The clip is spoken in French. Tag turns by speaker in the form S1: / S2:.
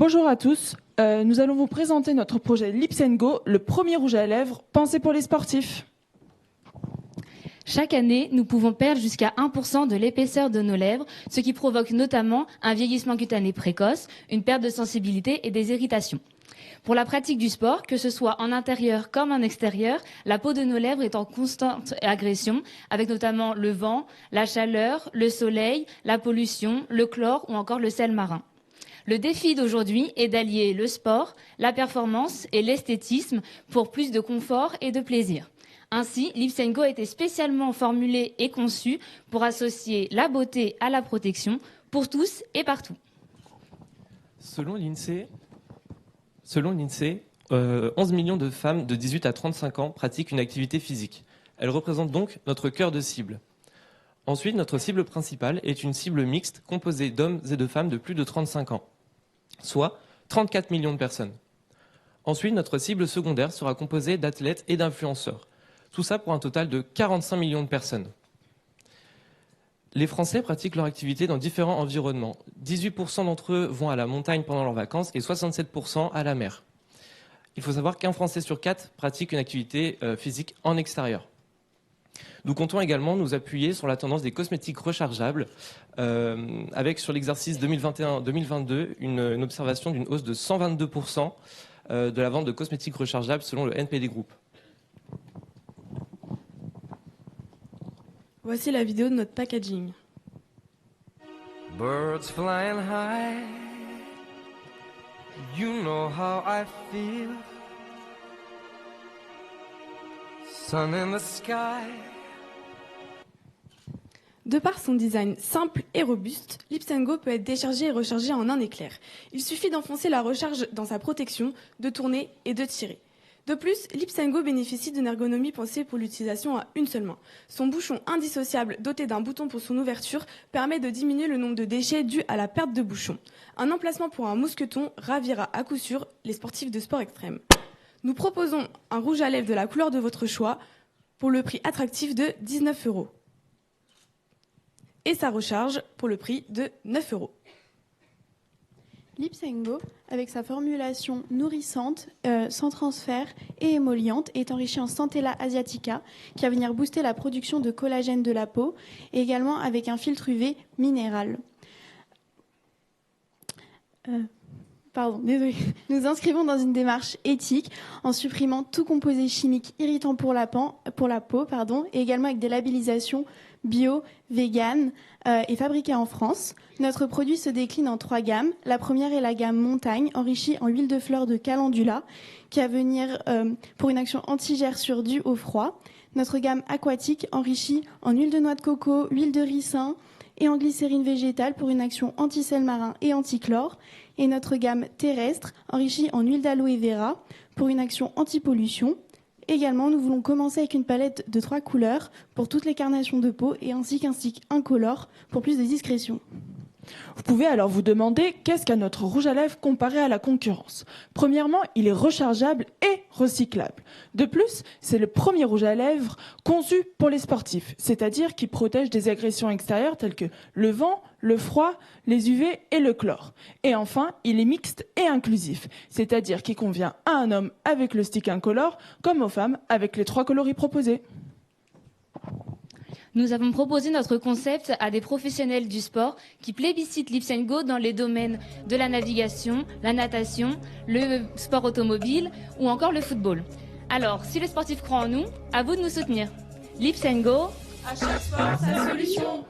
S1: Bonjour à tous, nous allons vous présenter notre projet Lips & Go, le premier rouge à lèvres pensé pour les sportifs.
S2: Chaque année, nous pouvons perdre jusqu'à 1% de l'épaisseur de nos lèvres, ce qui provoque notamment un vieillissement cutané précoce, une perte de sensibilité et des irritations. Pour la pratique du sport, que ce soit en intérieur comme en extérieur, la peau de nos lèvres est en constante agression, avec notamment le vent, la chaleur, le soleil, la pollution, le chlore ou encore le sel marin. Le défi d'aujourd'hui est d'allier le sport, la performance et l'esthétisme pour plus de confort et de plaisir. Ainsi, Lips & Go a été spécialement formulé et conçu pour associer la beauté à la protection pour tous et partout.
S3: Selon l'INSEE, 11 millions de femmes de 18 à 35 ans pratiquent une activité physique. Elles représentent donc notre cœur de cible. Ensuite, notre cible principale est une cible mixte composée d'hommes et de femmes de plus de 35 ans, soit 34 millions de personnes. Ensuite, notre cible secondaire sera composée d'athlètes et d'influenceurs. Tout ça pour un total de 45 millions de personnes. Les Français pratiquent leur activité dans différents environnements. 18% d'entre eux vont à la montagne pendant leurs vacances et 67% à la mer. Il faut savoir qu'un Français sur 4 pratique une activité physique en extérieur. Nous comptons également nous appuyer sur la tendance des cosmétiques rechargeables, avec sur l'exercice 2021-2022 une observation d'une hausse de 122% de la vente de cosmétiques rechargeables selon le NPD Group.
S4: Voici la vidéo de notre packaging.
S5: Birds flying high, you know how I feel. Sun in the sky.
S4: De par son design simple et robuste, Lips & Go peut être déchargé et rechargé en un éclair. Il suffit d'enfoncer la recharge dans sa protection, de tourner et de tirer. De plus, Lips & Go bénéficie d'une ergonomie pensée pour l'utilisation à une seule main. Son bouchon indissociable, doté d'un bouton pour son ouverture, permet de diminuer le nombre de déchets dus à la perte de bouchon. Un emplacement pour un mousqueton ravira à coup sûr les sportifs de sport extrême. Nous proposons un rouge à lèvres de la couleur de votre choix pour le prix attractif de 19 €. Et sa recharge pour le prix de 9 €.
S6: Lips & Go, avec sa formulation nourrissante, sans transfert et émolliente, est enrichi en Centella asiatica, qui va venir booster la production de collagène de la peau, et également avec un filtre UV minéral. Nous inscrivons dans une démarche éthique en supprimant tout composé chimique irritant pour la peau, et également avec des labellisations bio, vegan et fabriqué en France. Notre produit se décline en 3 gammes. La première est la gamme montagne, enrichie en huile de fleurs de calendula, qui va venir pour une action anti-gerçure due au froid. Notre gamme aquatique, enrichie en huile de noix de coco, huile de ricin et en glycérine végétale pour une action anti-sel marin et anti-chlore. Et notre gamme terrestre, enrichie en huile d'aloe vera pour une action anti-pollution. Également, nous voulons commencer avec une palette de 3 couleurs pour toutes les carnations de peau et ainsi qu'un stick incolore pour plus de discrétion.
S1: Vous pouvez alors vous demander qu'est-ce qu'un notre rouge à lèvres comparé à la concurrence. Premièrement, il est rechargeable et recyclable. De plus, c'est le premier rouge à lèvres conçu pour les sportifs, c'est-à-dire qui protège des agressions extérieures telles que le vent, le froid, les UV et le chlore. Et enfin, il est mixte et inclusif, c'est-à-dire qui convient à un homme avec le stick incolore comme aux femmes avec les 3 coloris proposés.
S2: Nous avons proposé notre concept à des professionnels du sport qui plébiscitent Lips & Go dans les domaines de la navigation, la natation, le sport automobile ou encore le football. Alors, si les sportifs croient en nous, à vous de nous soutenir. Lips & Go,
S4: À chaque sport, sa solution.